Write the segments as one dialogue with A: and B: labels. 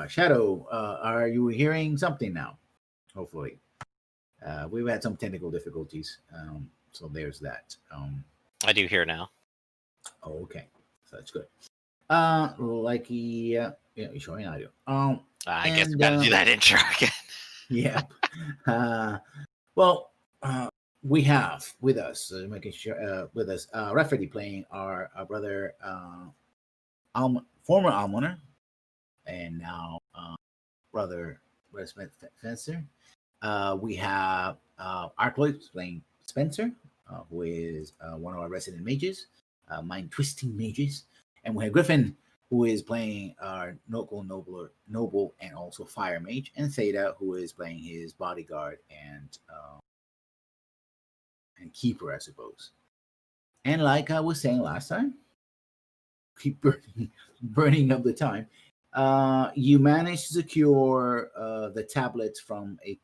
A: Shadow, are you hearing something now? Hopefully. We've had some technical difficulties, so there's that.
B: I do hear now.
A: Oh, okay, so that's good. Like yeah, you're showing audio.
B: I guess we gotta do that intro again.
A: Yeah. Well, we have with us, making sure with us, Rafferty playing our brother, former almoner, and now brother Spencer. We have Ironclaw playing Spencer, who is one of our resident mages, mind twisting mages, and we have Griffin, who is playing our noble, and also fire mage, and Theta, who is playing his bodyguard and keeper, I suppose. And like I was saying last time, keep burning up the time. You managed to secure the tablets from a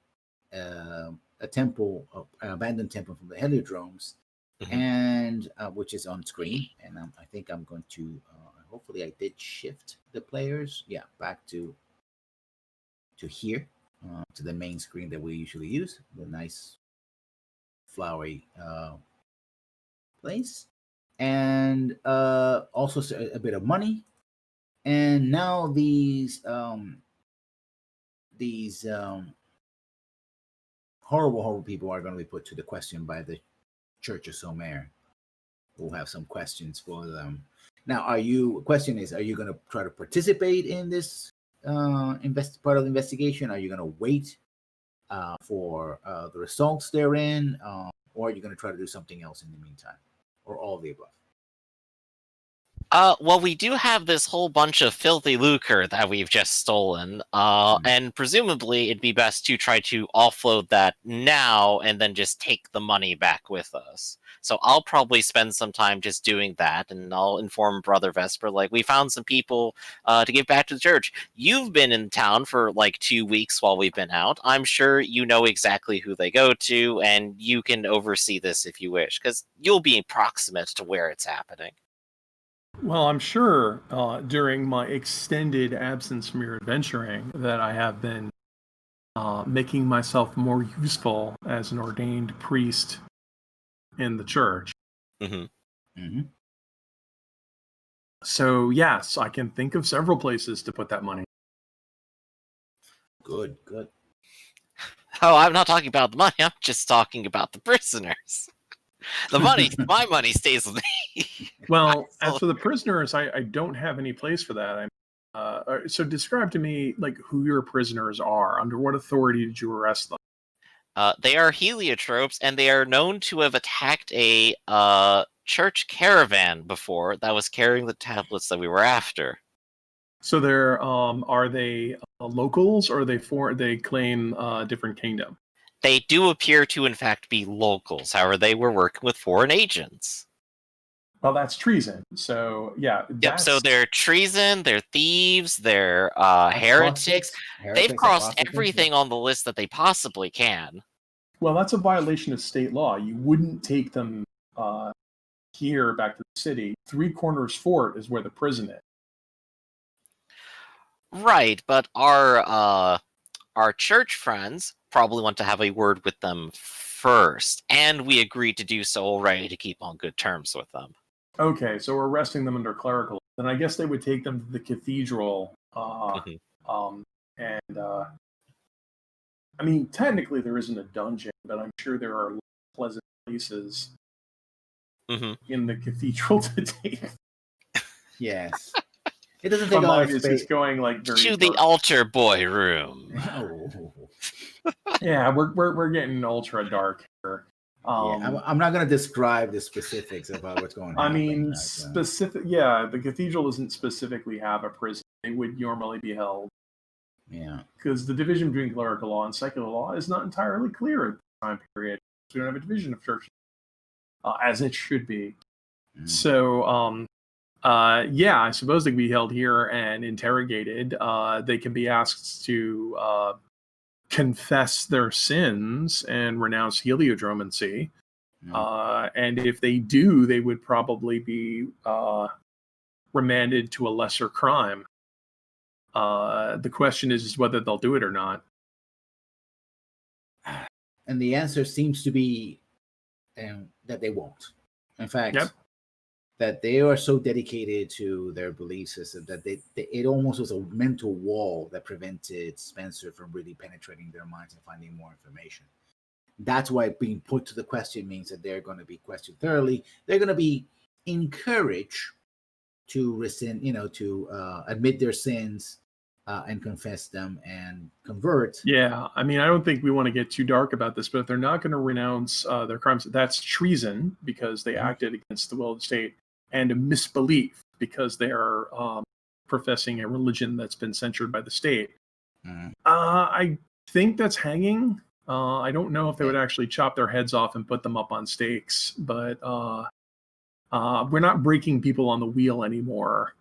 A: temple, an abandoned temple from the Heliodromes, and which is on screen. And I think I'm going to. Hopefully, I did shift the players. Yeah, back to here, to the main screen that we usually use. The nice flowery place, and also a bit of money. And now these horrible people are going to be put to the question by the Church of Somer. We'll have some questions for them. Now, question is, are you going to try to participate in this part of the investigation? Are you going to wait for the results therein? Or are you going to try to do something else in the meantime? Or all of the above?
B: Well, we do have this whole bunch of filthy lucre that we've just stolen, and presumably it'd be best to try to offload that now and then just take the money back with us. So I'll probably spend some time just doing that, and I'll inform Brother Vesper, like, we found some people to give back to the church. You've been in town for like 2 weeks while we've been out. I'm sure you know exactly who they go to, and you can oversee this if you wish, because you'll be proximate to where it's happening.
C: Well, I'm sure during my extended absence from your adventuring that I have been making myself more useful as an ordained priest in the church. So, yes, I can think of several places to put that money.
A: Good.
B: Oh, I'm not talking about the money. I'm just talking about the prisoners. The money, my money stays with me.
C: Well, as for the prisoners, I don't have any place for that. So describe to me, like, who your prisoners are. Under what authority did you arrest them?
B: They are heliotropes, and they are known to have attacked a church caravan before that was carrying the tablets that we were after.
C: So are they locals, or they claim a different kingdom?
B: They do appear to, in fact, be locals. However, they were working with foreign agents.
C: Well, that's treason. So, yeah.
B: Yep, so they're treason, they're thieves, they're heretics. They've crossed everything on the list that they possibly can.
C: Well, that's a violation of state law. You wouldn't take them here back to the city. Three Corners Fort is where the prison is.
B: Right, but our church friends probably want to have a word with them first, and we agreed to do so already to keep on good terms with them.
C: Okay, so we're arresting them under clerical. Then I guess they would take them to the cathedral. I mean, technically there isn't a dungeon, but I'm sure there are pleasant places in the cathedral to take.
A: Yes. It doesn't take a lot of space.
C: It's going like very
B: to the altar boy room.
C: Yeah, we're getting ultra dark here.
A: I'm not going to describe the specifics about what's going on.
C: I mean, the cathedral doesn't specifically have a prison. They would normally be held.
A: Yeah.
C: Because the division between clerical law and secular law is not entirely clear at the time period. We don't have a division of churches, as it should be. So, I suppose they can be held here and interrogated. They can be asked to confess their sins and renounce heliodromancy. And if they do, they would probably be remanded to a lesser crime. The question is whether they'll do it or not.
A: And the answer seems to be that they won't. In fact,
C: Yep.
A: that they are so dedicated to their belief system that it almost was a mental wall that prevented Spencer from really penetrating their minds and finding more information. That's why being put to the question means that they're going to be questioned thoroughly. They're going to be encouraged to rescind, to admit their sins and confess them and convert.
C: Yeah, I mean, I don't think we want to get too dark about this, but if they're not going to renounce their crimes, that's treason because they acted against the will of the state, and a misbelief because they are professing a religion that's been censured by the state. I think that's hanging. I don't know if they would actually chop their heads off and put them up on stakes, but we're not breaking people on the wheel anymore.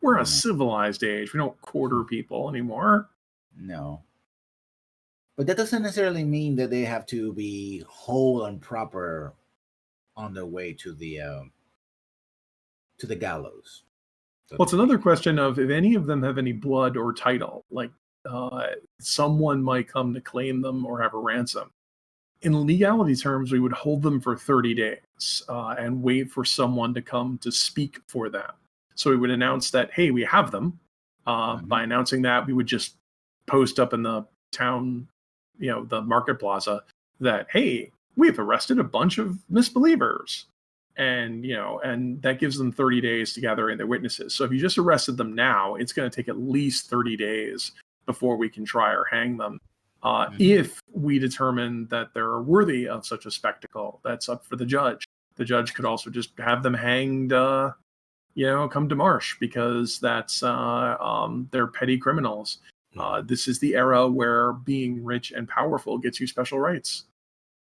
C: We're a civilized age. We don't quarter people anymore.
A: No. But that doesn't necessarily mean that they have to be whole and proper on their way to the gallows.
C: Well, it's another question of if any of them have any blood or title, like someone might come to claim them or have a ransom. In legality terms, we would hold them for 30 days and wait for someone to come to speak for them. So we would announce that, hey, we have them. By announcing that, we would just post up in the town, the market plaza, that, hey, we've arrested a bunch of misbelievers. And that gives them 30 days to gather in their witnesses. So if you just arrested them now, it's going to take at least 30 days before we can try or hang them. If we determine that they're worthy of such a spectacle, that's up for the judge. The judge could also just have them hanged, come to Marsh, because that's they're petty criminals. This is the era where being rich and powerful gets you special rights.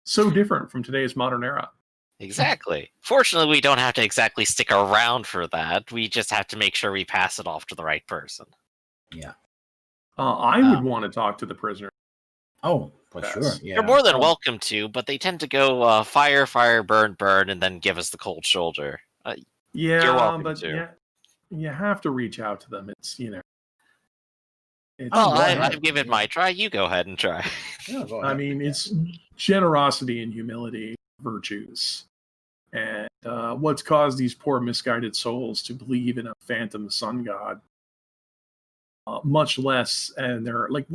C: So different from today's modern era.
B: Exactly. Fortunately, we don't have to exactly stick around for that. We just have to make sure we pass it off to the right person.
A: Yeah.
C: I would want to talk to the prisoner.
A: Oh, for sure. Yeah.
B: You're more than welcome to, but they tend to go fire, fire, burn, burn, and then give us the cold shoulder. You're welcome to.
C: You have to reach out to them. It's
B: I've given my try. You go ahead and try.
A: Yeah, go ahead.
C: I mean, it's generosity and humility virtues. And what's caused these poor misguided souls to believe in a phantom sun god, much less, and they're like,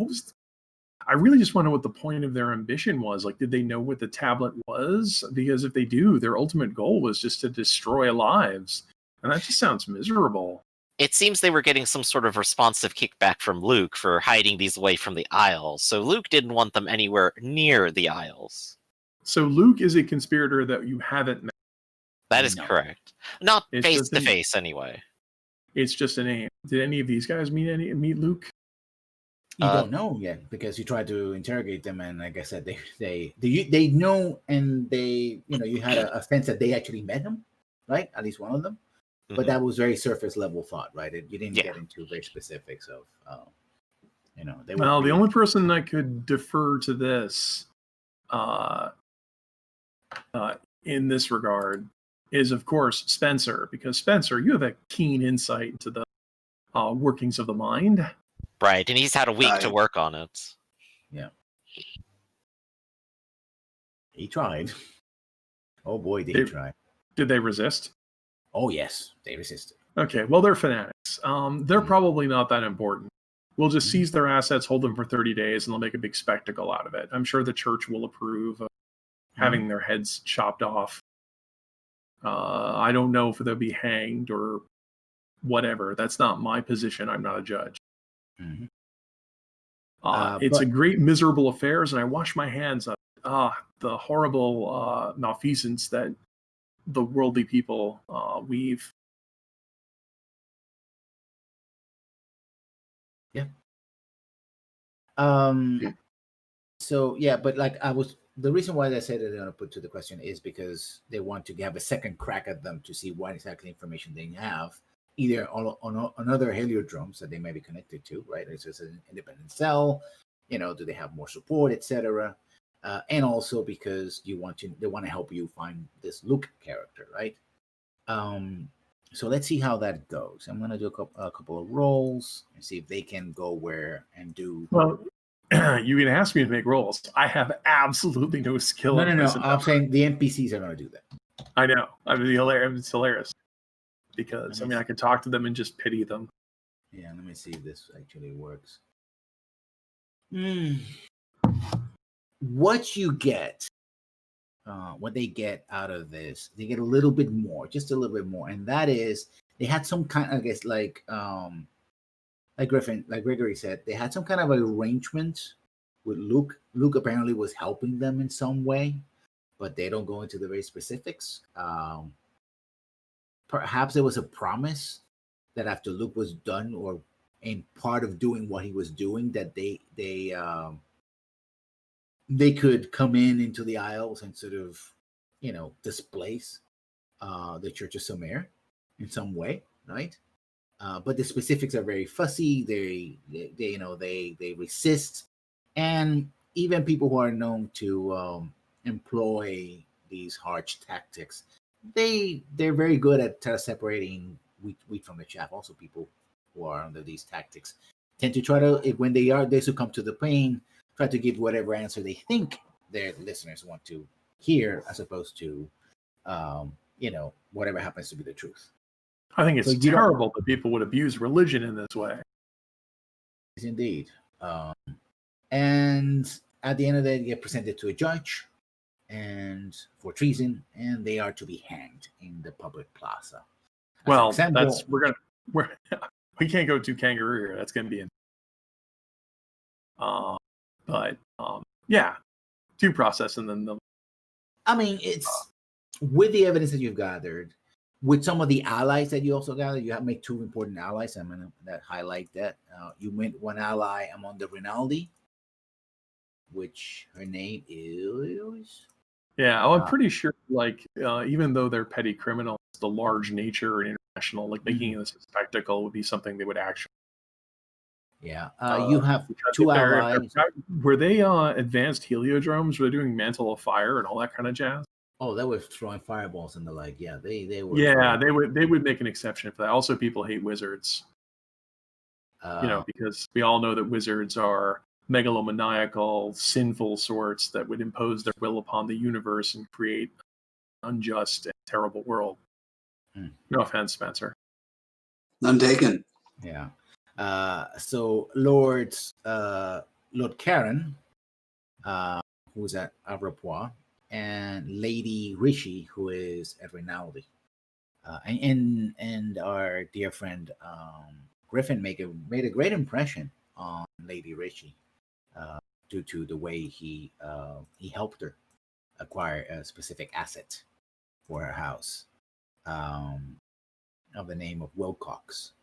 C: I really just want to know what the point of their ambition was. Like, did they know what the tablet was? Because if they do, their ultimate goal was just to destroy lives. And that just sounds miserable.
B: It seems they were getting some sort of responsive kickback from Luke for hiding these away from the Isles. So Luke didn't want them anywhere near the Isles.
C: So Luke is a conspirator that you haven't met.
B: That is correct. Not face to face, anyway.
C: It's just a name. Did any of these guys meet Luke?
A: You don't know yet because you tried to interrogate them, and like I said, they know, and they you had a sense that they actually met him, right? At least one of them, but that was very surface level thought, right? You didn't get into very specifics of, they.
C: Well, the only person that could defer to this, in this regard, is of course Spencer, because Spencer, you have a keen insight into the workings of the mind.
B: Right, and he's had a week to work on it.
A: Yeah. He tried. Oh boy, did he try.
C: Did they resist?
A: Oh yes, they resisted.
C: Okay, well, they're fanatics. They're probably not that important. We'll just seize their assets, hold them for 30 days, and they'll make a big spectacle out of it. I'm sure the church will approve of having their heads chopped off. I don't know if they'll be hanged or whatever. That's not my position. I'm not a judge. It's a great miserable affairs, and I wash my hands of the horrible malfeasance that the worldly people weave.
A: Yeah. So yeah, but like the reason why they said that they're going to put to the question is because they want to have a second crack at them to see what exactly information they have, either on other heliodromes that they may be connected to, right? Is this an independent cell? Do they have more support, etc.? And also because they want to help you find this Luke character, right? So let's see how that goes. I'm gonna do a couple of rolls and see if they can go where and do.
C: Well, you can ask me to make rolls. I have absolutely no skill
A: No,
C: in
A: no, no.
C: this.
A: I'm saying the NPCs are gonna do that.
C: I know. I mean, it's hilarious because
A: Let me
C: I can talk to them and just pity them.
A: Yeah, let me see if this actually works. Hmm. What you get, what they get out of this, they get a little bit more, just a little bit more, and that is they had some kind, I guess, like Gregory said, they had some kind of arrangement with Luke. Luke apparently was helping them in some way, but they don't go into the very specifics. Perhaps there was a promise that after Luke was done or in part of doing what he was doing, that they could come into the Isles and sort of, displace the Church of Sumer in some way, right? But the specifics are very fussy. They resist, and even people who are known to employ these harsh tactics, they're very good at separating wheat from the chaff. Also, people who are under these tactics tend to try to, when they succumb to the pain, try to give whatever answer they think their listeners want to hear, as opposed to, whatever happens to be the truth.
C: I think it's
A: So
C: terrible that people would abuse religion in this way.
A: Yes, indeed. And at the end of the day, they get presented to a judge and for treason, and they are to be hanged in the public plaza.
C: Well, we can't go too kangaroo here. That's going to be yeah, due process, and then
A: it's with the evidence that you've gathered, with some of the allies that you also gathered. You have made two important allies. I'm going to highlight that. You made one ally among the Rinaldi, which her name is.
C: Yeah, I'm pretty sure. Even though they're petty criminals, the large nature and international, making this a spectacle, would be something they would actually.
A: Yeah, you have two allies.
C: Were they advanced heliodromes? Were they doing mantle of fire and all that kind of jazz?
A: Oh, they were throwing fireballs and the like. Yeah, they were.
C: Yeah, they would make an exception for that. Also, people hate wizards. Because we all know that wizards are megalomaniacal, sinful sorts that would impose their will upon the universe and create an unjust and terrible world. No offense, Spencer.
D: None taken.
A: Yeah. So Lord Karen, who's at Avrapois, and Lady Rishi, who is at Rinaldi, and our dear friend Griffin made a great impression on Lady Rishi, due to the way he helped her acquire a specific asset for her house, of the name of Wilcox.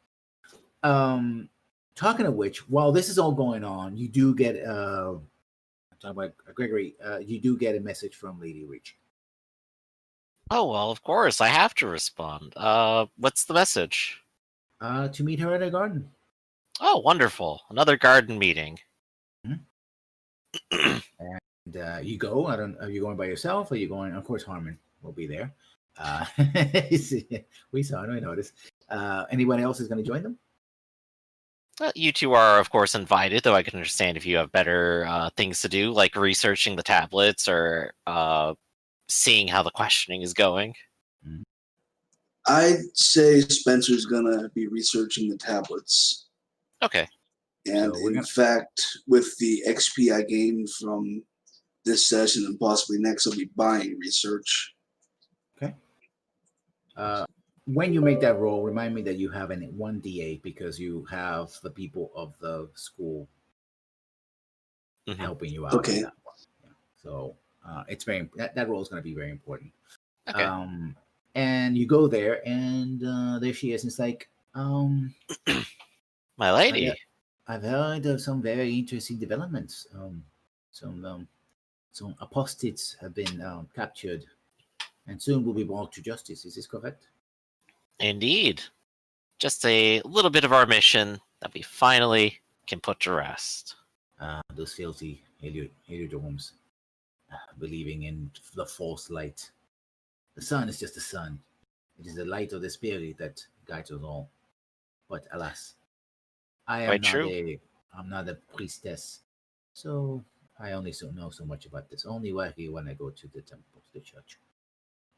A: Talking of which, while this is all going on, you do get talking about Gregory. You do get a message from Lady Rich.
B: Oh well, of course I have to respond. What's the message?
A: To meet her at a garden.
B: Oh, wonderful! Another garden meeting.
A: And you go. Are you going by yourself? Or are you going? Of course, Harmon will be there. We saw. I noticed. Anyone else is going to join them?
B: You two are, of course, invited, though I can understand if you have better things to do, like researching the tablets or seeing how the questioning is going.
D: I'd say Spencer's going to be researching the tablets.
B: Okay.
D: And in fact, with the XP I gained from this session and possibly next, I'll be buying research.
A: Okay. When you make that roll, remind me that you have an 1d8 because you have the people of the school helping you out.
D: Okay.
A: Yeah. So it's that roll is going to be very important.
B: Okay.
A: And you go there, and there she is. And it's like,
B: my lady.
A: I've heard of some very interesting developments. Some apostates have been captured, and soon will be brought to justice. Is this correct?
B: Indeed. Just a little bit of our mission that we finally can put to rest.
A: Those filthy heliodromes, believing in the false light. The sun is just the sun. It is the light of the spirit that guides us all. But alas, I am
B: Quite
A: not
B: true.
A: I'm not a priestess, so I only know so much about this. Only working when I go to the temple, the church.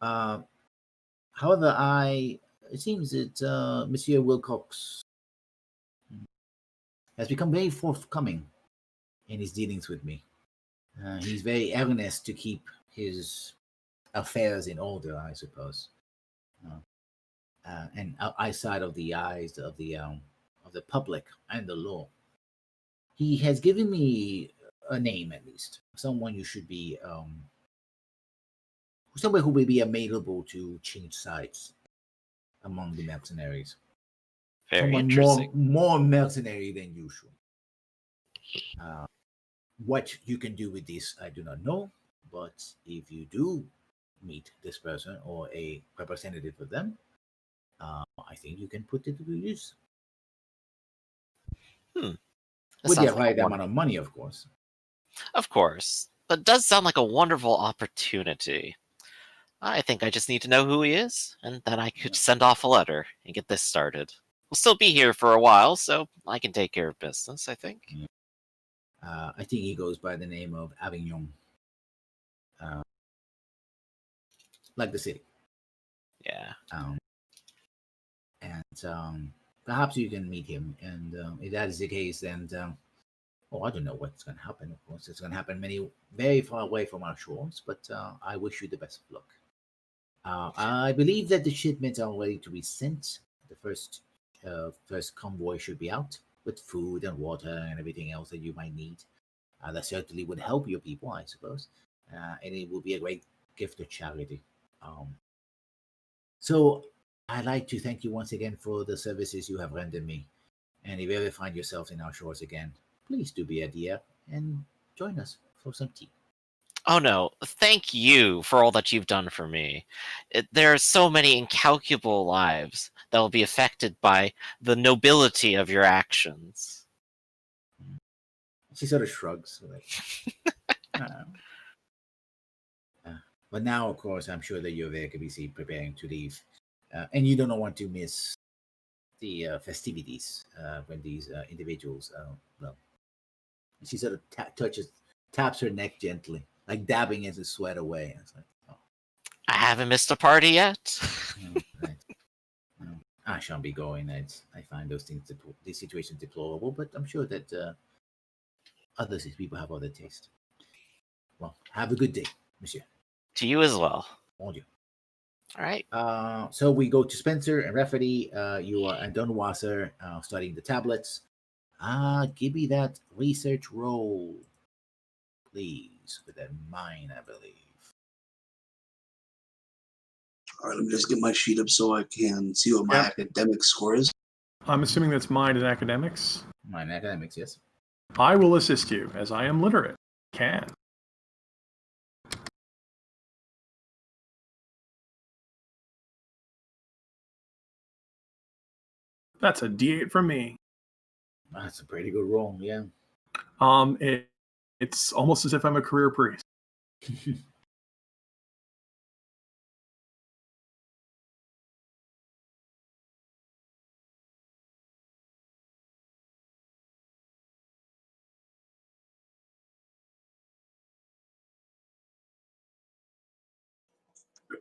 A: Uh, However, it seems that Monsieur Wilcox has become very forthcoming in his dealings with me. He's very earnest to keep his affairs in order, I suppose, and outside of the eyes of the public and the law. He has given me a name, at least someone you should be, somebody who will be available to change sides among the mercenaries.
B: Very
A: Someone
B: interesting.
A: more mercenary than usual. What you can do with this, I do not know. But if you do meet this person or a representative of them, I think you can put it to use.
B: That
A: With the
B: sounds like
A: right
B: a
A: amount of money, of course.
B: Of course. That does sound like a wonderful opportunity. I think I just need to know who he is, and then I could
A: Yeah.
B: send off a letter and get this started. We'll still be here for a while, so I can take care of business, I think.
A: I think he goes by the name of Avignon, like the city.
B: Yeah.
A: And perhaps you can meet him. And if that is the case, then I don't know what's going to happen. Of course, it's going to happen very far away from our shores. But I wish you the best of luck. I believe that the shipments are ready to be sent. The first convoy should be out with food and water and everything else that you might need. That certainly would help your people, I suppose, and it would be a great gift of charity. So I'd like to thank you once again for the services you have rendered me. And if you ever find yourself in our shores again, please do be a dear and join us for some tea.
B: Oh no, thank you for all that you've done for me. There are so many incalculable lives that will be affected by the nobility of your actions.
A: She sort of shrugs. But now, of course, I'm sure that you're there, KBC, preparing to leave. And you don't want to miss the festivities when these individuals, she sort of taps her neck gently, like dabbing as a sweat away. And it's like, oh.
B: I haven't missed a party yet.
A: Right. I shan't be going. I find these situations deplorable, but I'm sure that other people have other taste. Well, have a good day, monsieur.
B: To you as well.
A: All you.
B: All right.
A: So we go to Spencer and Rafferty. You are at Dunwasser studying the tablets. Give me that research roll, please, with that mine, I believe.
D: All right, let me just get my sheet up so I can see what my academic score is.
C: I'm assuming that's mind and academics.
A: Mine academics, yes.
C: I will assist you, as I am literate. Can. That's a D8 from me.
A: That's a pretty good roll, yeah.
C: It's almost as if I'm a career priest.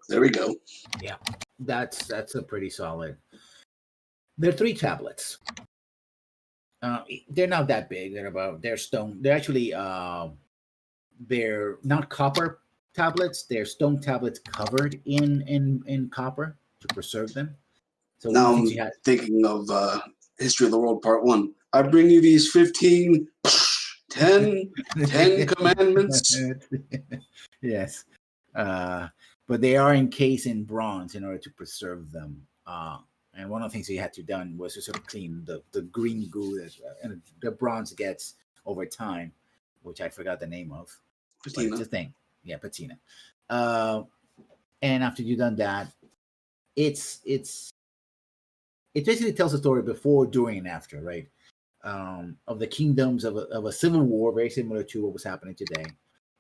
D: There we go.
A: Yeah, that's a pretty solid. There are 3 tablets. They're not that big. They're stone. They're actually they're not copper tablets. They're stone tablets covered in copper to preserve them. So
D: now I'm thinking of History of the World Part 1. I bring you these 15, 10 commandments.
A: Yes. But they are encased in bronze in order to preserve them. And one of the things he had to done was to sort of clean the green goo that and the bronze gets over time, which I forgot the name of.
D: Patina.
A: But it's a thing. Yeah, patina. And after you've done that, it basically tells a story before, during, and after, right? Of the kingdoms of a civil war, very similar to what was happening today.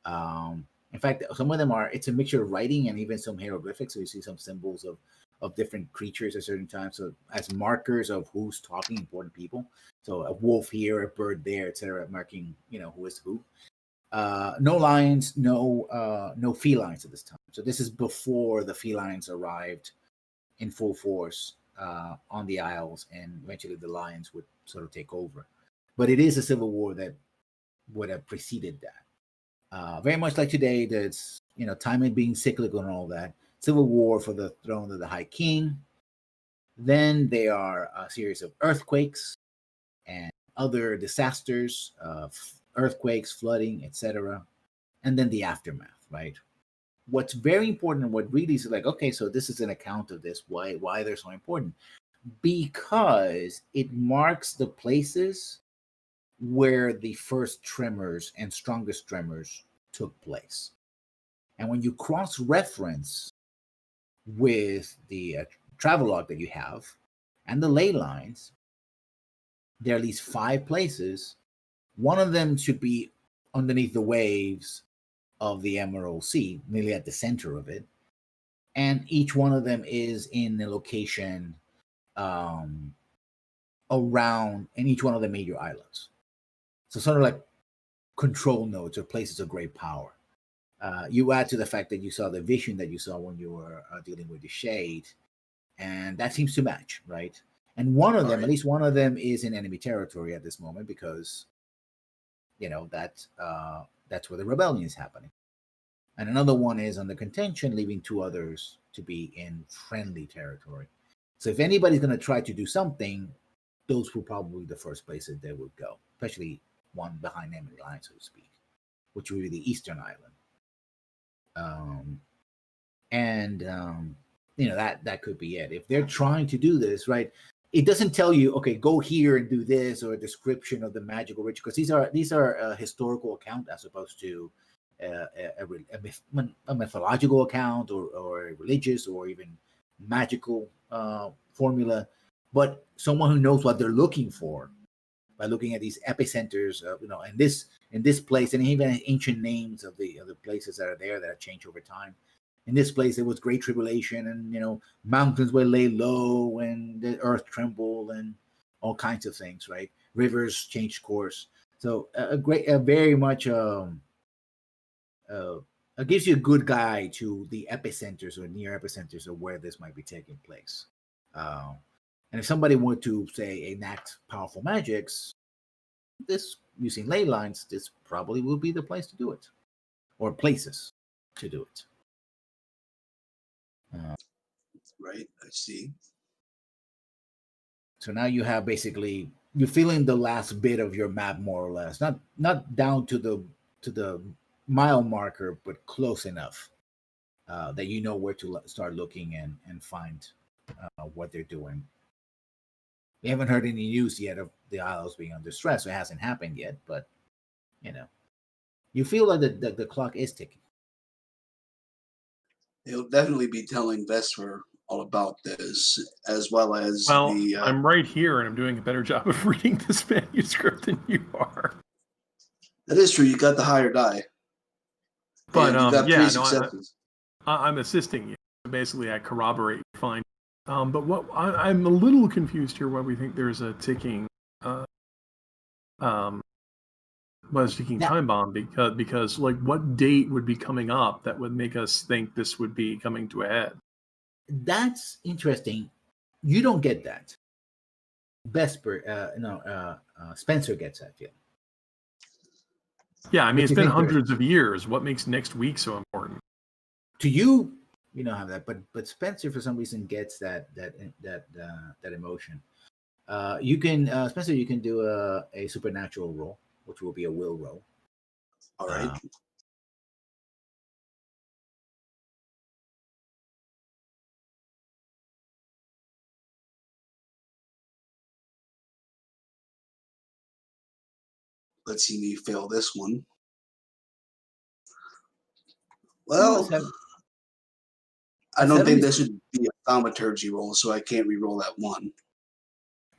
A: And In fact, some of them it's a mixture of writing and even some hieroglyphics. So you see some symbols of different creatures at certain times. So as markers of who's talking, important people. So a wolf here, a bird there, etc., marking, who is who. No lions, no felines at this time. So this is before the felines arrived in full force on the Isles, and eventually the lions would sort of take over. But it is a civil war that would have preceded that. Very much like today, there's time being cyclical and all that. Civil war for the throne of the High King. Then there are a series of earthquakes and other disasters, earthquakes, flooding, etc. And then the aftermath, right? What's very important and what really is like, okay, so this is an account of this, why they're so important. Because it marks the places where the first tremors and strongest tremors took place. And when you cross-reference with the travelogue that you have and the ley lines, there are at least 5 places. One of them should be underneath the waves of the Emerald Sea, nearly at the center of it. And each one of them is in a location around in each one of the major islands. So sort of like control nodes or places of great power. You add to the fact that you saw the vision that you saw when you were dealing with the Shade, and that seems to match, right? And one of them, at least one of them, is in enemy territory at this moment because, that's where the rebellion is happening. And another one is under contention, leaving 2 others to be in friendly territory. So if anybody's going to try to do something, those will probably be the first places they would go, especially one behind enemy lines, so to speak, which would be the Eastern Island. That could be it. If they're trying to do this, right, it doesn't tell you, okay, go here and do this, or a description of the magical ritual, because these are a historical account as opposed to a mythological account or a religious or even magical formula, but someone who knows what they're looking for by looking at these epicenters, in this place, and even ancient names of the places that are there that have changed over time. In this place, there was great tribulation, and mountains were laid low, and the earth trembled, and all kinds of things. Right, rivers changed course. So very much it gives you a good guide to the epicenters or near epicenters of where this might be taking place. And if somebody were to say enact powerful magics, this using ley lines, this probably will be the place to do it, or places to do it.
D: Right, I see.
A: So now you have basically you're feeling the last bit of your map more or less, not down to the mile marker, but close enough that you know where to start looking and find what they're doing. We haven't heard any news yet of the Isles being under stress, so it hasn't happened yet. But you feel like the clock is ticking.
D: He'll definitely be telling Vesper all about this, as well as
C: I'm right here, and I'm doing a better job of reading this manuscript than you are.
D: That is true. You got the higher die,
C: but
D: you got 3 successes.
C: I'm assisting you. Basically, I corroborate your findings. But what I'm a little confused here. Why we think there's a ticking, time bomb? Because like, what date would be coming up that would make us think this would be coming to a head?
A: That's interesting. You don't get that. Spencer gets that feeling.
C: Yeah, I mean, it's been hundreds of years. What makes next week so important?
A: To you, you don't have that, but Spencer for some reason gets that emotion. You can Spencer, you can do a supernatural roll, which will be a will roll.
D: All right. Let's see me fail this one. Well, I don't think this should be a thaumaturgy roll, so I can't re-roll that one.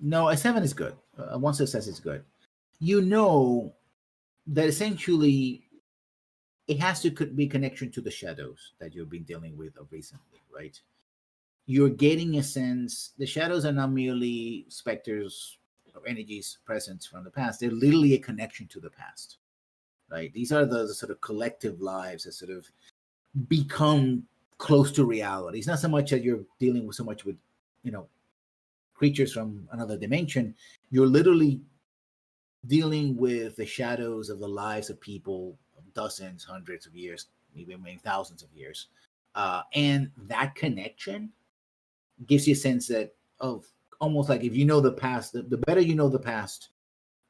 A: No, a 7 is good. One success is good. You know that essentially it has to be connection to the shadows that you've been dealing with recently, right? You're getting a sense the shadows are not merely specters or energies present from the past. They're literally a connection to the past, right? These are the sort of collective lives that sort of become close to reality. It's not so much that you're dealing with so much with, creatures from another dimension. You're literally dealing with the shadows of the lives of people, dozens, hundreds of years, maybe thousands of years, and that connection gives you a sense that of almost like if you know the past, the better you know the past,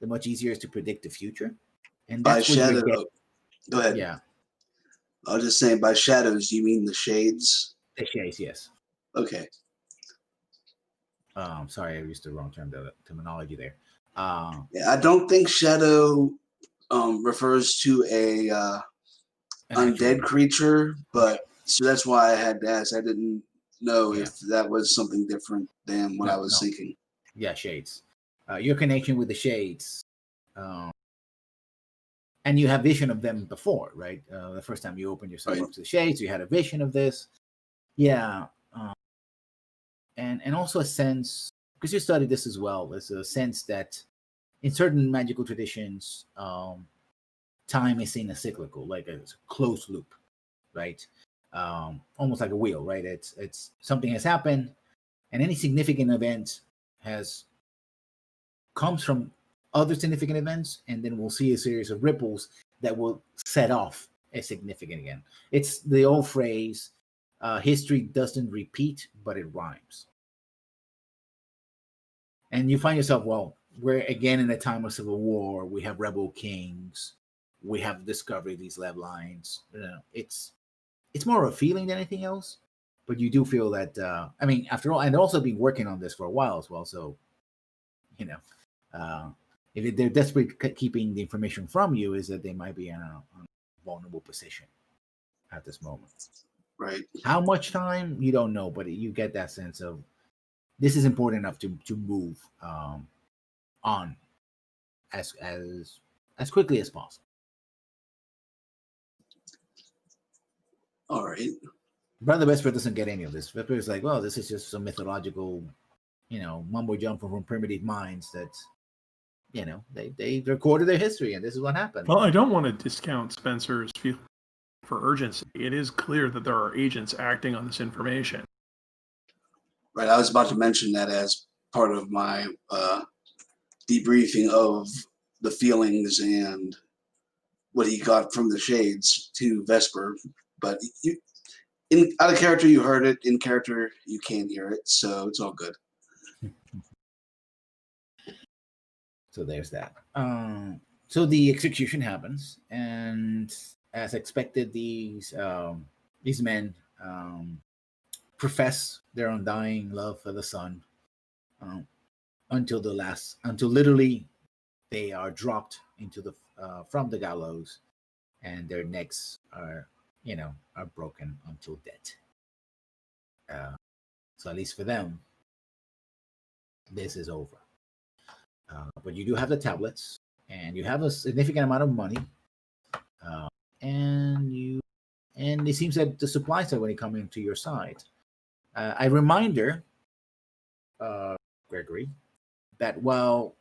A: the much easier it is to predict the future, and
D: By
A: that's what you're
D: shadow,
A: getting.
D: go ahead.
A: Yeah,
D: I was just saying, by shadows, you mean the shades?
A: the shades, yes.
D: Okay.
A: Sorry, I used the wrong terminology there.
D: Yeah, I don't think shadow refers to a undead creature, but so that's why I had to ask. I didn't know if that was something different than what I was thinking.
A: Yeah, shades. Your connection with the shades, and you have vision of them before, right? The first time you opened yourself up to the shades, you had a vision of this. Yeah, and also a sense, because you studied this as well. There's a sense that in certain magical traditions, time is seen as cyclical, like a closed loop, right? Almost like a wheel, right? It's something has happened, and any significant event comes from other significant events, and then we'll see a series of ripples that will set off a significant event. It's the old phrase, history doesn't repeat, but it rhymes. And you find yourself, well, we're again in a time of civil war. We have rebel kings. We have discovery of these ley lines. It's more of a feeling than anything else. But you do feel that, after all, and also been working on this for a while as well. So, if they're desperately keeping the information from you, is that they might be in a vulnerable position at this moment.
D: Right.
A: How much time, you don't know, but you get that sense of this is important enough to move on as quickly as possible.
D: All right.
A: Brother Vesper doesn't get any of this. Vesper is like, well, this is just some mythological, mumbo jumbo from primitive minds that, they recorded their history and this is what happened.
C: Well, I don't want to discount Spencer's feeling for urgency. It is clear that there are agents acting on this information.
D: Right. I was about to mention that as part of my debriefing of the feelings and what he got from the shades to Vesper. But out of character, you heard it. In character, you can't hear it. So it's all good.
A: So there's that. So the execution happens, and as expected, these men profess their undying love for the son until literally they are dropped into the from the gallows, and their necks are broken until death. So at least for them, this is over. But you do have the tablets, and you have a significant amount of money, and it seems that the supplies are going to come into your side. A reminder, Gregory, that while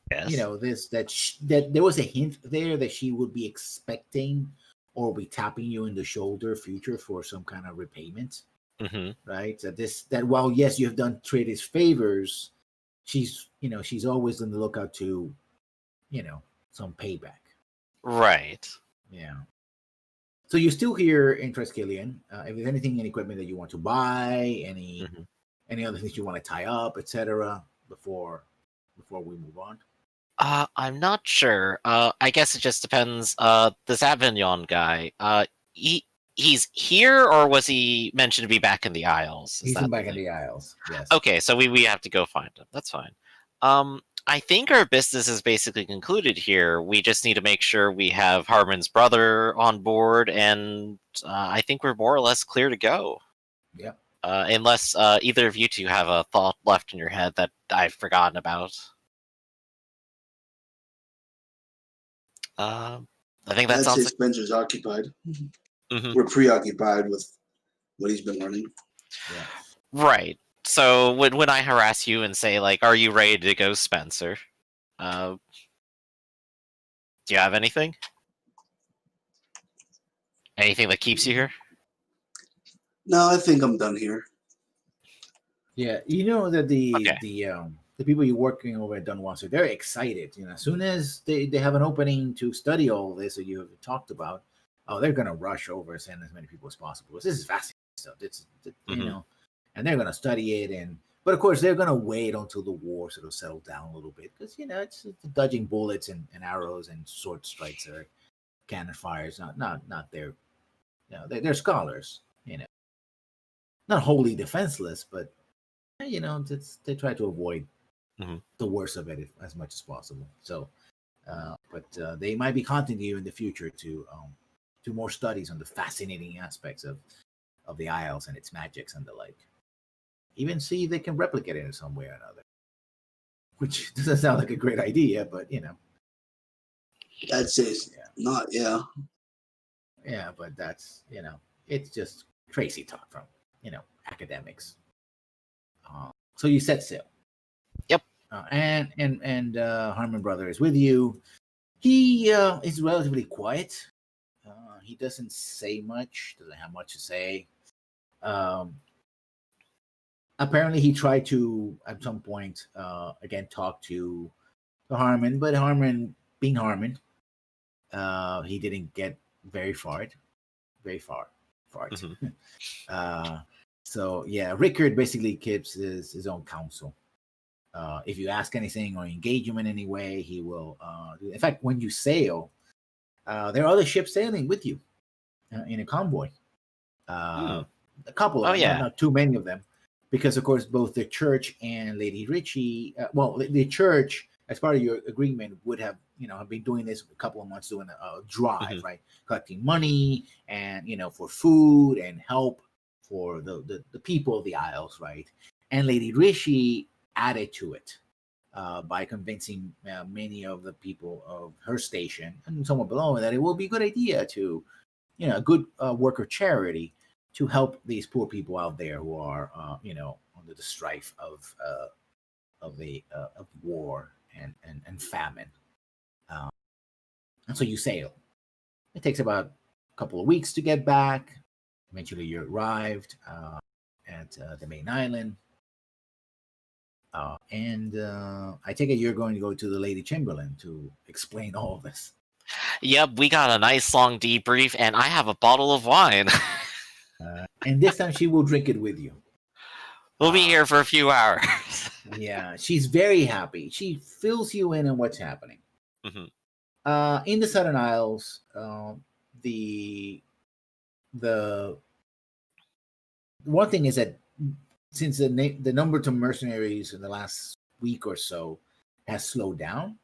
A: that there was a hint there that she would be expecting or be tapping you in the shoulder future for some kind of repayment, right? That while yes, you have done traders favors, she's always on the lookout to some payback,
B: right?
A: Yeah. So you're still here in Triskelion. If there's anything in equipment that you want to buy, any other things you want to tie up, etc., before we move on.
B: I'm not sure. I guess it just depends. This Avignon guy, he's here, or was he mentioned to be back in the Isles?
A: He's back in the Isles. Yes.
B: Okay, so we have to go find him. That's fine. I think our business is basically concluded here. We just need to make sure we have Harmon's brother on board, and I think we're more or less clear to go.
A: Yep.
B: Unless either of you two have a thought left in your head that I've forgotten about. I think that
D: I'd say
B: sounds like.
D: Spencer's occupied.
B: Mhm.
D: We're preoccupied with what he's been learning.
A: Yeah.
B: Right. So when I harass you and say, like, are you ready to go, Spencer? Do you have anything? Anything that keeps you here?
D: No, I think I'm done here.
A: Yeah, you know that
B: Okay.
A: the people you're working over at Dunwasser, they're excited. You know, as soon as they have an opening to study all this that you have talked about, oh, they're gonna rush over and send as many people as possible. This is fascinating stuff. You
B: Mhm.
A: know, and they're gonna study it, and but of course they're gonna wait until the war sort of settle down a little bit because you know it's dodging bullets and arrows and sword strikes or cannon fires. Not their, you know, they're scholars. You know, not wholly defenseless, but you know, they try to avoid
B: Mhm.
A: the worst of it as much as possible. So, but they might be contacting you in the future to do more studies on the fascinating aspects of the Isles and its magics and the like. Even see if they can replicate it in some way or another. Which doesn't sound like a great idea, but you know,
D: I'd say
A: yeah,
D: not. Yeah.
A: yeah. But that's, you know, it's just crazy talk from, you know, academics. So you set sail.
B: Yep.
A: And Harmon brother is with you. He is relatively quiet. He doesn't say much. Doesn't have much to say. Um, Apparently, he tried to at some point again talk to Harmon, but Harmon, being Harmon, he didn't get very far. Very far.
B: Mhm.
A: uh, so yeah, Rickard basically keeps his own counsel. If you ask anything or engage him in any way, he will. In fact, when you sail, there are other ships sailing with you in a convoy.
B: Hmm.
A: A couple of
B: Oh
A: them,
B: yeah.
A: not too many of them, because of course both the church and Lady Ritchie. Well, the church, as part of your agreement, would have, you know, have been doing this a couple of months, doing a drive,
B: Mhm.
A: right, collecting money and, you know, for food and help for the people of the Isles, right. And Lady Ritchie added to it by convincing many of the people of her station and somewhat below that it will be a good idea to, you know, a good work of charity to help these poor people out there who are, you know, under the strife of the of war and famine. Um, and so you sail. It takes about a couple of weeks to get back. Eventually, you arrived at the main island. And I take it you're going to go to the Lady Chamberlain to explain all of this.
B: Yep. We got a nice long debrief, and I have a bottle of wine.
A: And this time she will drink it with you.
B: We'll be here for a few hours.
A: Yeah, she's very happy. She fills you in on what's happening.
B: Mhm.
A: In the Southern Isles, the the one thing is that since the number of mercenaries in the last week or so has slowed down,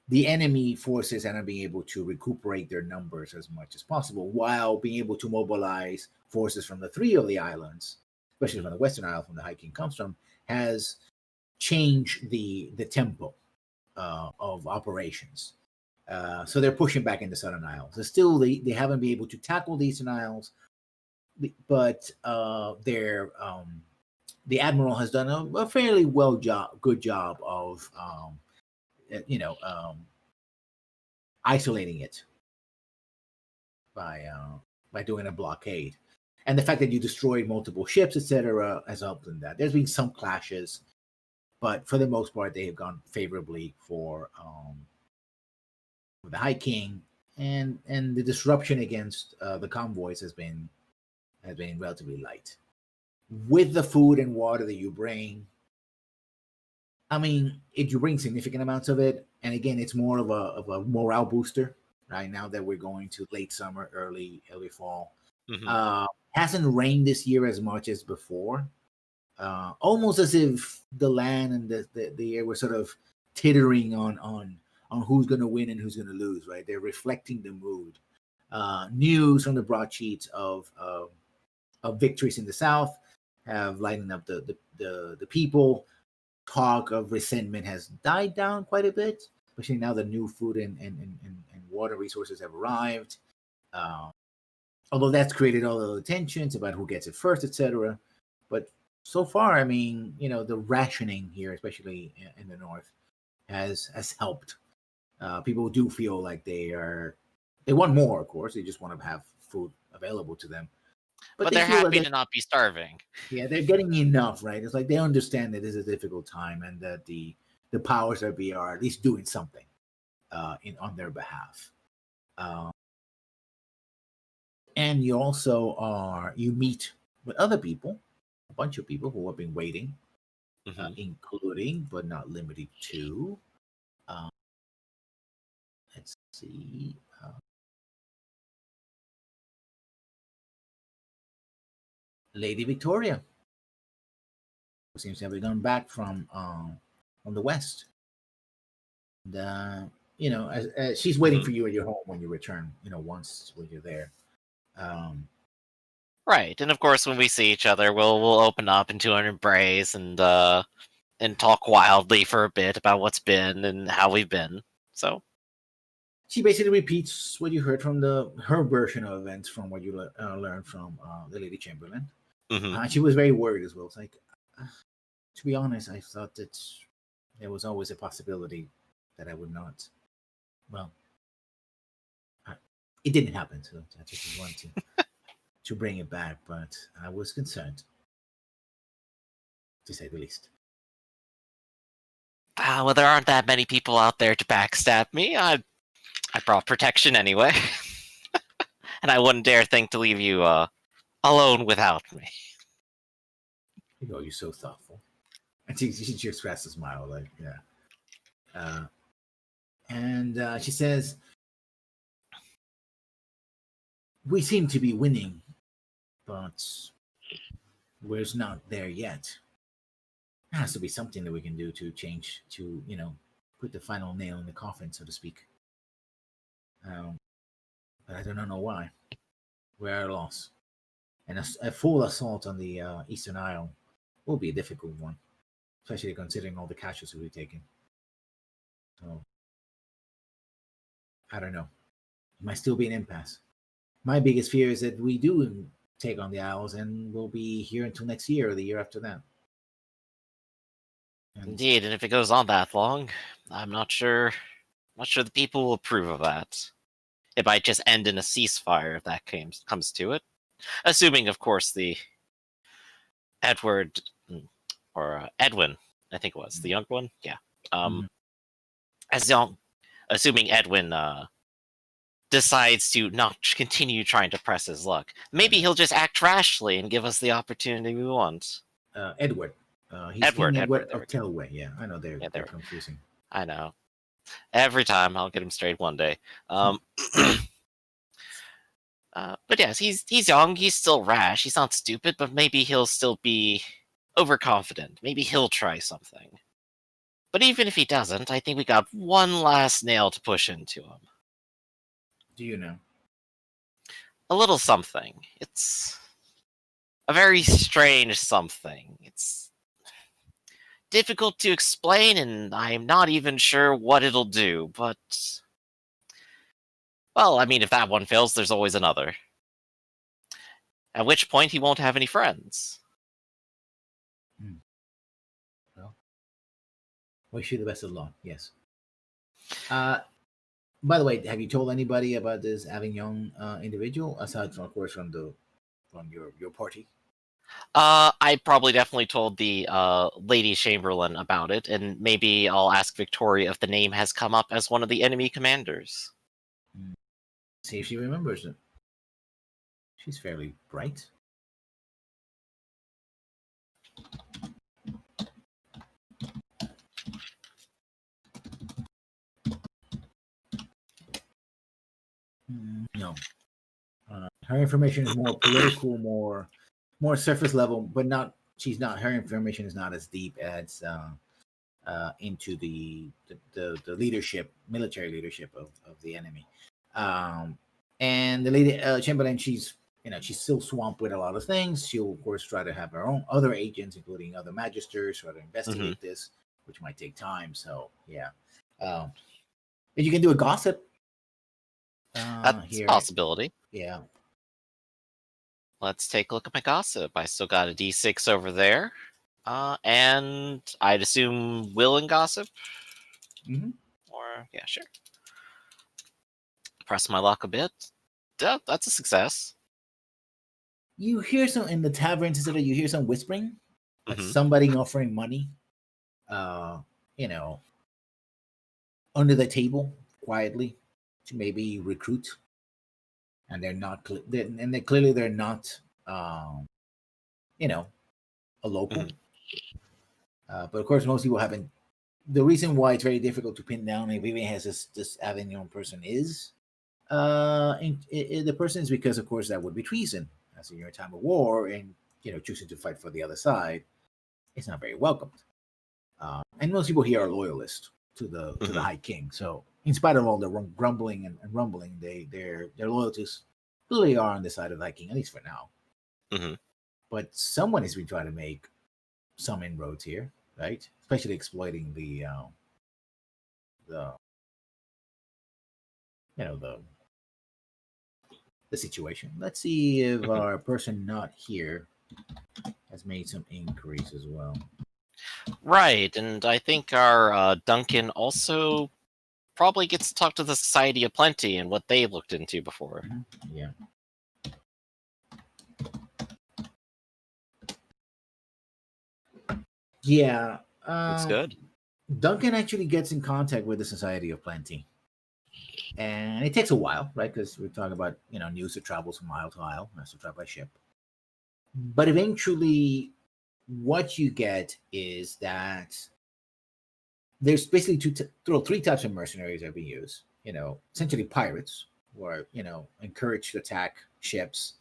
A: the enemy forces are not being able to recuperate their numbers as much as possible, while being able to mobilize forces from the three of the islands, especially from the Western Isle, from the High King comes from, has changed the tempo of operations. So they're pushing back into Southern Isles. So still, they haven't been able to tackle the Eastern Isles, but the admiral has done a fairly good job of you know, isolating it by doing a blockade. And the fact that you destroyed multiple ships, etc., has helped in that. There's been some clashes, but for the most part, they have gone favorably for the High King, and the disruption against the convoys has been relatively light. With the food and water that you bring, I mean, if you bring significant amounts of it, and again, it's more of a morale booster. Right now that we're going to late summer, early fall,
B: Mhm.
A: hasn't rained this year as much as before. Almost as if the land and the air were sort of tittering on who's going to win and who's going to lose. Right, they're reflecting the mood. News from the broadsheets of victories in the south have lightened up the people. Talk of resentment has died down quite a bit, especially now the new food and water resources have arrived. Although that's created all the tensions about who gets it first, etc. But so far, I mean, the rationing here, especially in the north, has helped. People do feel like they want more. Of course, they just want to have food available to them.
B: But
A: they
B: they're
A: feel
B: happy
A: like
B: to not be starving.
A: yeah, they're getting enough, right? It's like they understand that this is a difficult time and that the powers that be are at least doing something on their behalf. And you also you meet with other people, a bunch of people who have been waiting, including but not limited to. Let's see. Lady Victoria, who seems to have gone back from the west. And, as she's waiting for you at your home when you return. Once when you're there.
B: Right, and of course, when we see each other, we'll open up into an embrace and talk wildly for a bit about what's been and how we've been. So
A: she basically repeats what you heard from her version of events from what you learned from the Lady Chamberlain. She was very worried as well. It's like, to be honest, I thought that there was always a possibility that I would not. Well, it didn't happen, so I just wanted to bring it back, but I was concerned, to say the least.
B: Well, there aren't that many people out there to backstab me. I brought protection anyway. And I wouldn't dare think to leave you alone without me.
A: You're so thoughtful. And she just cracks a smile, like, yeah. And she says, we seem to be winning, but we're not there yet. There has to be something that we can do to change, to, put the final nail in the coffin, so to speak. But I do not know why. We're at a loss. And a full assault on the Eastern Isle will be a difficult one, especially considering all the casualties we've taken. So, I don't know. It might still be an impasse. My biggest fear is that we do take on the Isles and we'll be here until next year or the year after that.
B: Indeed, and if it goes on that long, I'm not sure the people will approve of that. It might just end in a ceasefire if that comes to it. Assuming, of course, the Edward or Edwin, I think it was the young one. Yeah. Assuming Edwin decides to not continue trying to press his luck, maybe he'll just act rashly and give us the opportunity we want.
A: Edward. He's
B: Edward
A: of Telway. Yeah, I know they're confusing.
B: I know. Every time I'll get him straight one day. But yes, he's young. He's still rash. He's not stupid, but maybe he'll still be overconfident. Maybe he'll try something. But even if he doesn't, I think we got one last nail to push into him.
A: Do you know?
B: A little something. It's a very strange something. It's difficult to explain, and I'm not even sure what it'll do, but... Well, I mean, if that one fails, there's always another. At which point, he won't have any friends.
A: Well, wish you the best of luck, yes. By the way, have you told anybody about this Avignon individual, aside from, of course, from your party?
B: I probably definitely told the Lady Chamberlain about it, and maybe I'll ask Victoria if the name has come up as one of the enemy commanders.
A: See if she remembers it. She's fairly bright. No. Her information is more political, more surface level, but not. She's not. Her information is not as deep as into the leadership, military leadership of the enemy. And the Lady Chamberlain, she's still swamped with a lot of things. She'll of course try to have her own other agents, including other magisters, try to investigate this, which might take time. So yeah. And you can do a gossip.
B: That's a
A: Here,
B: possibility.
A: yeah.
B: Let's take a look at my gossip. I still got a D6 over there. And I'd assume will and gossip?
A: Hmm.
B: Or, yeah, sure. Press my luck a bit. Yeah, that's a success.
A: You hear some in the taverns, etc. You hear some whispering, like
B: Mhm.
A: somebody offering money. You know, under the table quietly to maybe recruit, and they're not. And they clearly they're not. You know, a local.
B: Mhm.
A: But of course, most people haven't. The reason why it's very difficult to pin down if even has this Avignon person is the person is because, of course, that would be treason. As you're in a time of war, and choosing to fight for the other side, it's not very welcomed. And most people here are loyalists to the High King. So, in spite of all the grumbling and rumbling, their loyalties really are on the side of the High King, at least for now.
B: Mm-hmm.
A: But someone has been trying to make some inroads here, right? Especially exploiting the the situation. Let's see if our person not here has made some inquiries as well.
B: Right, and I think our Duncan also probably gets to talk to the Society of Plenty and what they looked into before.
A: Yeah. Yeah.
B: Looks good.
A: Duncan actually gets in contact with the Society of Plenty. And it takes a while, right? Because we're talking about, news that travels from isle to isle, has to travel by ship. But eventually, what you get is that there's basically three types of mercenaries that we use. Essentially pirates, who are, encouraged to attack ships,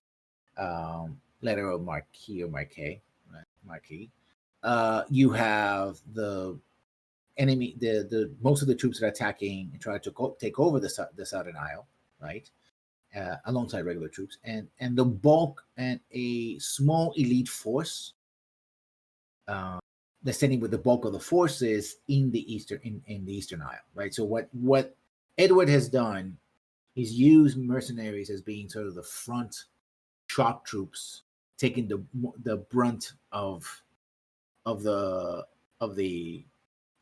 A: letter of Marquis or Marquis, right? Marquis. You have the enemy, the most of the troops that are attacking and try to take over the Southern Isle, right? Alongside regular troops, and the bulk and a small elite force that's standing with the bulk of the forces in the Eastern Isle, right? So what Edward has done is use mercenaries as being sort of the front shock troops, taking the brunt of the of the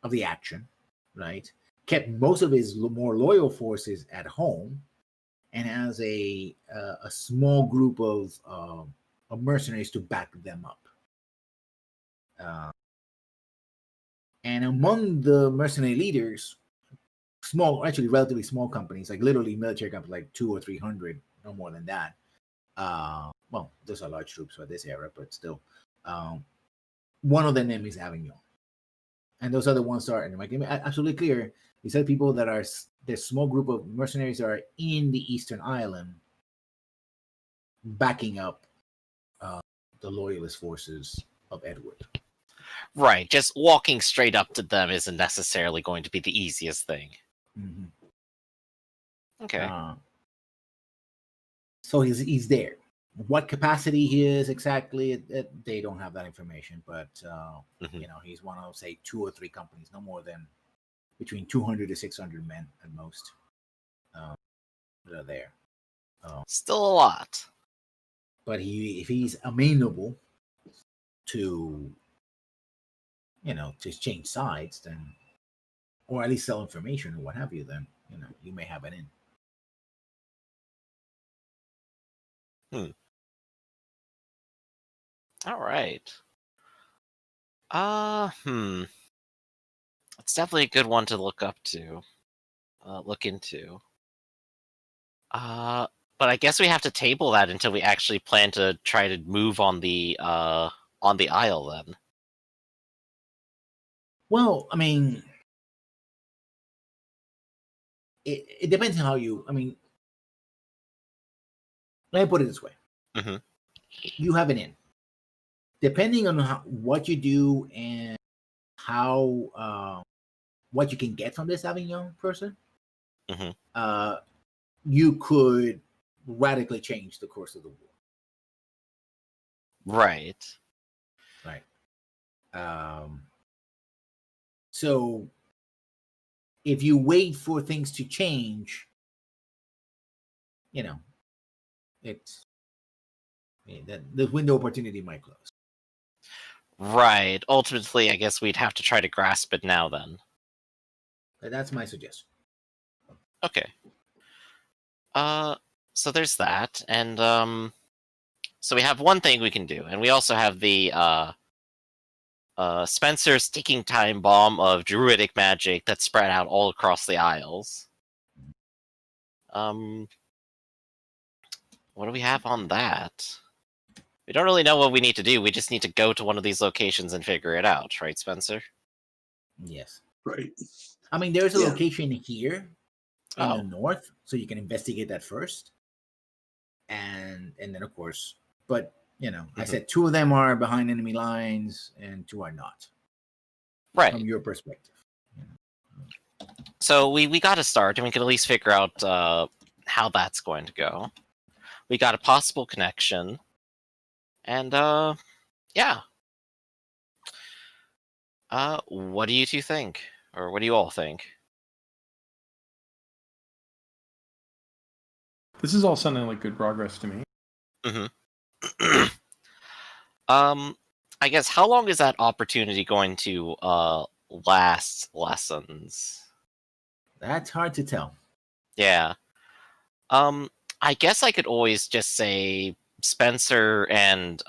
A: of the action, right? Kept most of his more loyal forces at home, and has a small group of mercenaries to back them up. And among the mercenary leaders, actually relatively small companies, like literally military companies, like 200 or 300, no more than that. Well, those are large troops for this era, but still, one of the name is Avignon, and those other ones are, and make it absolutely clear. He said people that are this small group of mercenaries are in the Eastern Island, backing up the loyalist forces of Edward.
B: Right, just walking straight up to them isn't necessarily going to be the easiest thing.
A: Mm-hmm.
B: Okay.
A: So he's there. What capacity he is exactly, they don't have that information. But he's one of, say, 2 or 3 companies, no more than between 200 to 600 men at most that are there.
B: Still a lot.
A: But if he's amenable to to change sides, then, or at least sell information or what have you, then you may have it in.
B: All right. It's definitely a good one to look into. But I guess we have to table that until we actually plan to try to move on the isle then.
A: Well, I mean, it depends on how you. I mean, let me put it this way: you have an in. Depending on what you do and how what you can get from this Avignon person, you could radically change the course of the war.
B: Right.
A: Right. So if you wait for things to change, it's the window of opportunity might close.
B: Right. Ultimately, I guess we'd have to try to grasp it now then.
A: That's my suggestion.
B: Okay. So there's that, and so we have one thing we can do, and we also have the Spencer's ticking time bomb of druidic magic that's spread out all across the Isles. What do we have on that? We don't really know what we need to do. We just need to go to one of these locations and figure it out, right, Spencer?
A: Yes.
D: Right.
A: I mean, there's a
D: Yeah.
A: location here in the
B: Oh.
A: north, so you can investigate that first, and then of course, but I said 2 of them are behind enemy lines and 2 are not.
B: Right.
A: From your perspective.
B: So we got to start, and we can at least figure out how that's going to go. We got a possible connection, and yeah. What do you two think, or what do you all think?
C: This is all sounding like good progress to me.
B: Mm-hmm. I guess how long is that opportunity going to last? Lessons.
A: That's hard to tell.
B: Yeah. I guess I could always just say Spencer and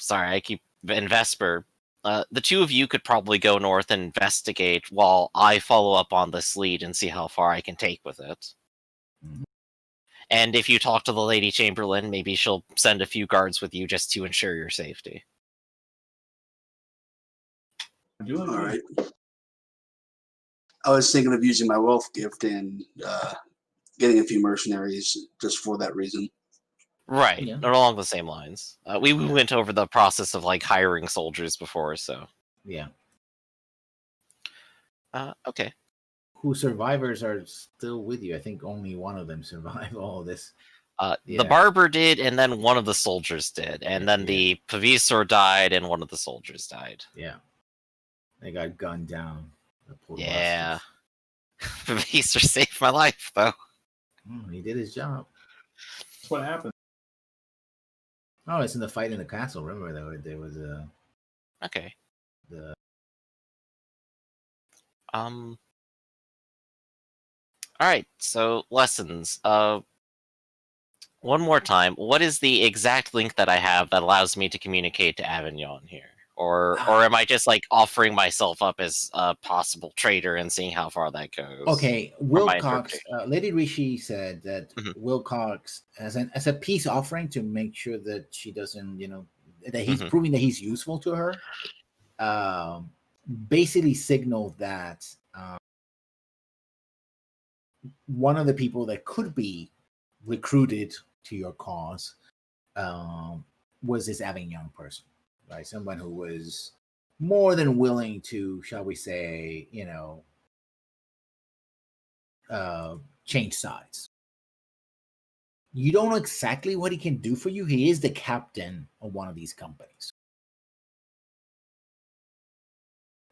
B: sorry, I keep and Vesper. The 2 of you could probably go north and investigate while I follow up on this lead and see how far I can take with it.
A: Mhm.
B: And if you talk to the Lady Chamberlain, maybe she'll send a few guards with you just to ensure your safety.
C: I do like
D: All
C: the-
D: right. I was thinking of using my wealth gift and getting a few mercenaries just for that reason.
B: Right,
A: Yeah.
B: along the same lines. We went over the process of hiring soldiers before, so
A: Yeah.
B: okay.
A: Whose survivors are still with you? I think only one of them survived all of this.
B: The
A: Yeah.
B: barber did, and then one of the soldiers did, and then
A: Yeah.
B: the Pavisor died, and one of the soldiers died.
A: Yeah. They got gunned down. The poor
B: Yeah.
A: bastards.
B: Pavisor saved my life, though.
A: He did his job.
C: That's what happened.
A: Oh, it's in the fight in the castle. Remember there was
B: Okay.
A: the
B: Alright, so lessons. One more time, what is the exact link that I have that allows me to communicate to Avignon here? Or am I just offering myself up as a possible traitor and seeing how far that goes?
A: Okay,
B: from my
A: Wilcox.
B: interpretation?
A: Lady Rishi said that
B: Mhm.
A: Wilcox, as a peace offering to make sure that she doesn't, that he's
B: Mhm.
A: proving that he's useful to her. Basically signaled that one of the people that could be recruited to your cause was this Avignon person, right? Someone who was more than willing to, shall we say, change sides. You don't know exactly what he can do for you. He is the captain of one of these companies.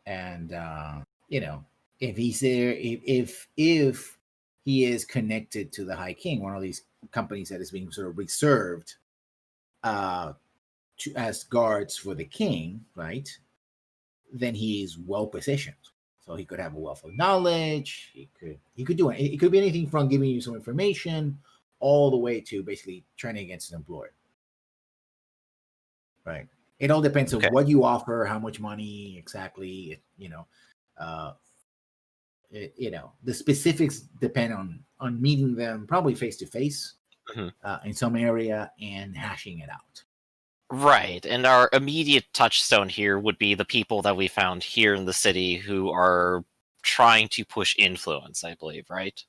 A: And if he's there, if he is connected to the High King, one of these companies that is being sort of reserved as guards for the king, right? Then he's well positioned. So he could have a wealth of knowledge. He could do it. It could be anything from giving you some information all the way to basically turning against an employer. Right. It all depends on what you offer, how much money exactly. The specifics depend on meeting them probably face to face in some area and hashing it out.
B: Right, and our immediate touchstone here would be the people that we found here in the city who are trying to push influence, I believe, right?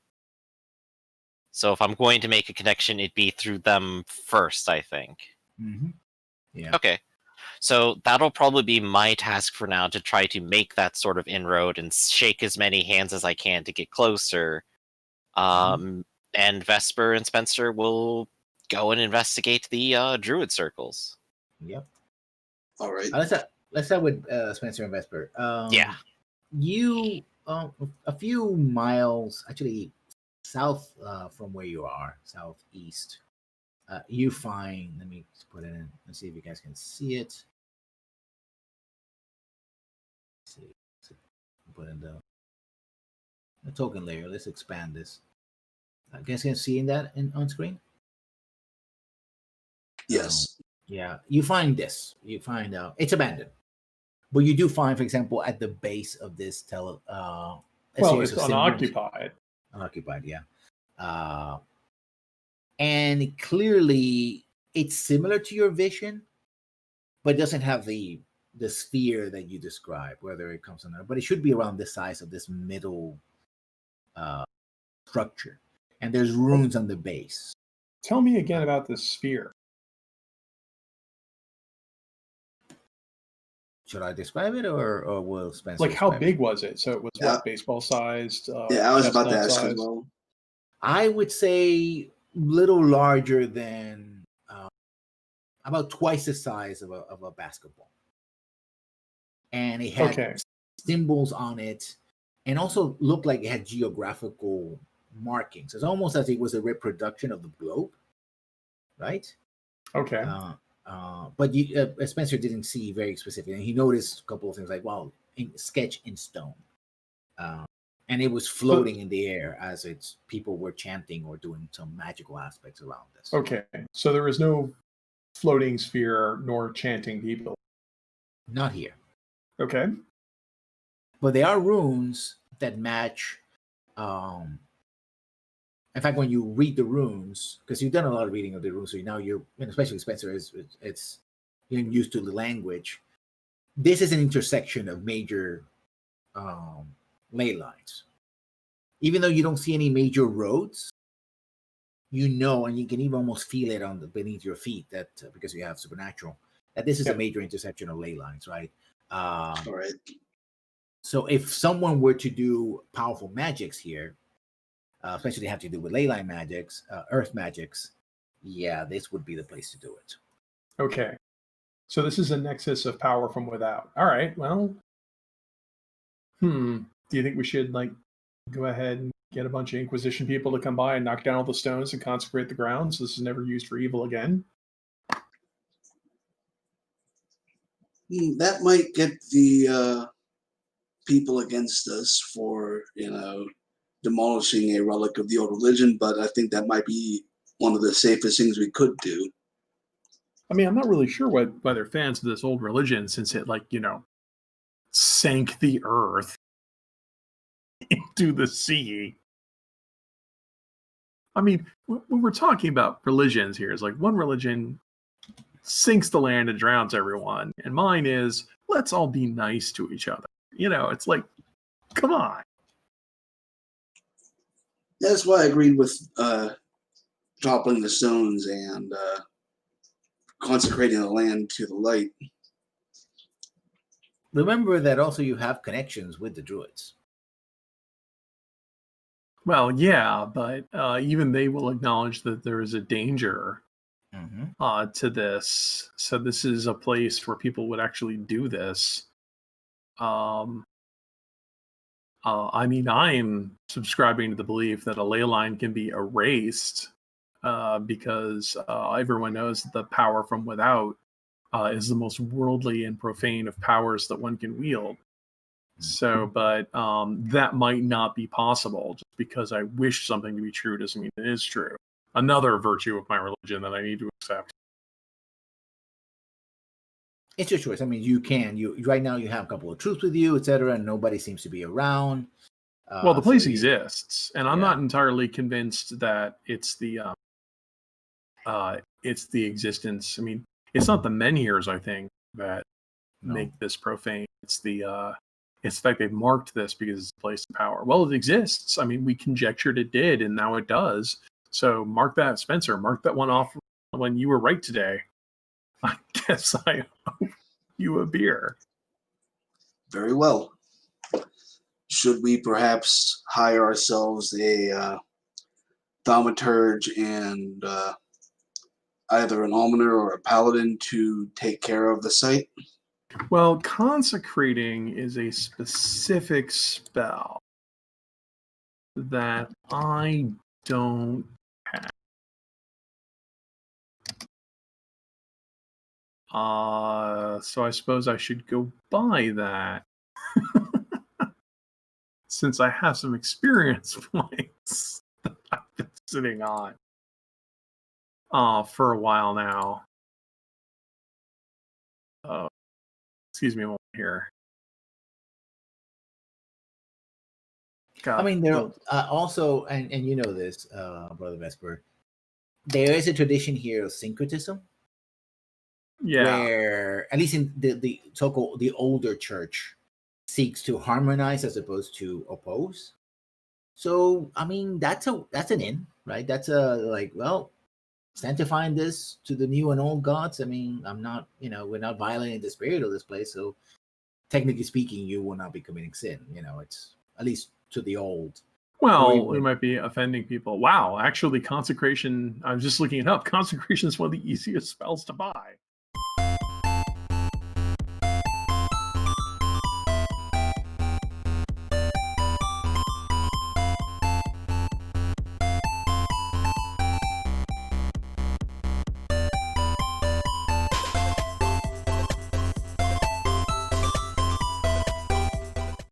B: So if I'm going to make a connection, it'd be through them first, I think.
A: Mm-hmm. Yeah.
B: Okay, so that'll probably be my task for now, to try to make that sort of inroad and shake as many hands as I can to get closer. And Vesper and Spencer will go and investigate the druid circles.
A: Yep.
D: All right.
A: let's start with Spencer and Vesper.
B: Yeah.
A: You a few miles actually south from where you are, southeast. You find. Let me put it in. Let's see if you guys can see it. Let's see. Put in the token layer. Let's expand this. You guys can see that on screen.
D: Yes.
A: Yeah, you find this. You find it's abandoned, but you do find, for example, at the base of this a
C: Well,
A: series
C: it's
A: of symbols.
C: unoccupied.
A: Unoccupied, yeah. And clearly, it's similar to your vision, but it doesn't have the sphere that you describe. Whether it comes on there, but it should be around the size of this middle structure, and there's runes on the base.
C: Tell me again about this sphere.
A: Should I describe it, or will Spencer?
C: Like, how
A: describe
C: big
A: it?
C: was it? So it was
D: Yeah.
C: what, baseball sized?
D: Yeah, I was about to
C: chestnut
D: ask as
C: sized?
D: well.
A: I would say little larger than about twice the size of a basketball, and it had
C: Okay.
A: symbols on it, and also looked like it had geographical markings. It's almost as it was a reproduction of the globe, right?
C: Okay.
A: But Spencer didn't see very specific, and he noticed a couple of things like, "Wow, sketch in stone," and it was floating in the air as people were chanting or doing some magical aspects around this.
C: Okay. So there is no floating sphere nor chanting people.
A: Not here,
C: Okay.
A: but there are runes that match. In fact, when you read the runes, because you've done a lot of reading of the runes, so now and especially Spencer it's getting used to the language. This is an intersection of major ley lines. Even though you don't see any major roads, and you can even almost feel it beneath your feet that because you have supernatural, that this is a major intersection of ley lines, right?
D: All right.
A: So if someone were to do powerful magics here, especially they have to do with ley line magics, earth magics, yeah, this would be the place to do it.
C: Okay. So this is a nexus of power from without. All right. Well, do you think we should go ahead and get a bunch of Inquisition people to come by and knock down all the stones and consecrate the ground so this is never used for evil again?
D: That might get the people against us for, demolishing a relic of the old religion, but I think that might be one of the safest things we could do.
C: I mean, I'm not really sure why they're fans of this old religion since it, sank the earth into the sea. I mean, when we're talking about religions here, it's like one religion sinks the land and drowns everyone, and mine is let's all be nice to each other. It's like, come on.
D: That's why I agreed with toppling the stones and consecrating the land to the light.
A: Remember that also you have connections with the druids.
C: Well, yeah, but even they will acknowledge that there is a danger to this. So this is a place where people would actually do this. I mean, I'm subscribing to the belief that a ley line can be erased because everyone knows that the power from without is the most worldly and profane of powers that one can wield. So, but that might not be possible. Just because I wish something to be true doesn't mean it is true. Another virtue of my religion that I need to accept.
A: It's your choice. I mean, you right now you have a couple of troops with you, etc., and nobody seems to be around.
C: Well, the place exists, and I'm
A: Yeah.
C: not entirely convinced that it's the existence. I mean, it's not the menhirs, I think, that make this profane. It's the fact they've marked this because it's a place of power. Well, it exists. I mean, we conjectured it did, and now it does. So mark that, Spencer. Mark that one off when you were right today. I guess I owe you a beer.
D: Very well. Should we perhaps hire ourselves a thaumaturge and either an almoner or a paladin to take care of the site?
C: Well, consecrating is a specific spell that I don't have. So I suppose I should go buy that. Since I have some experience points that I've been sitting on for a while now. Excuse me a moment here.
A: I mean, there also, and you know this, Brother Vesper, there is a tradition here of syncretism.
C: Yeah.
A: Where, at least in the so-called the older church, seeks to harmonize as opposed to oppose. So, I mean, that's an in, right? That's a like, well, sanctifying this to the new and old gods. I mean, I'm not, we're not violating the spirit of this place, so technically speaking, you will not be committing sin. It's at least to the old.
C: Well, we might be offending people. Wow, actually, consecration, I'm just looking it up. Consecration is one of the easiest spells to buy.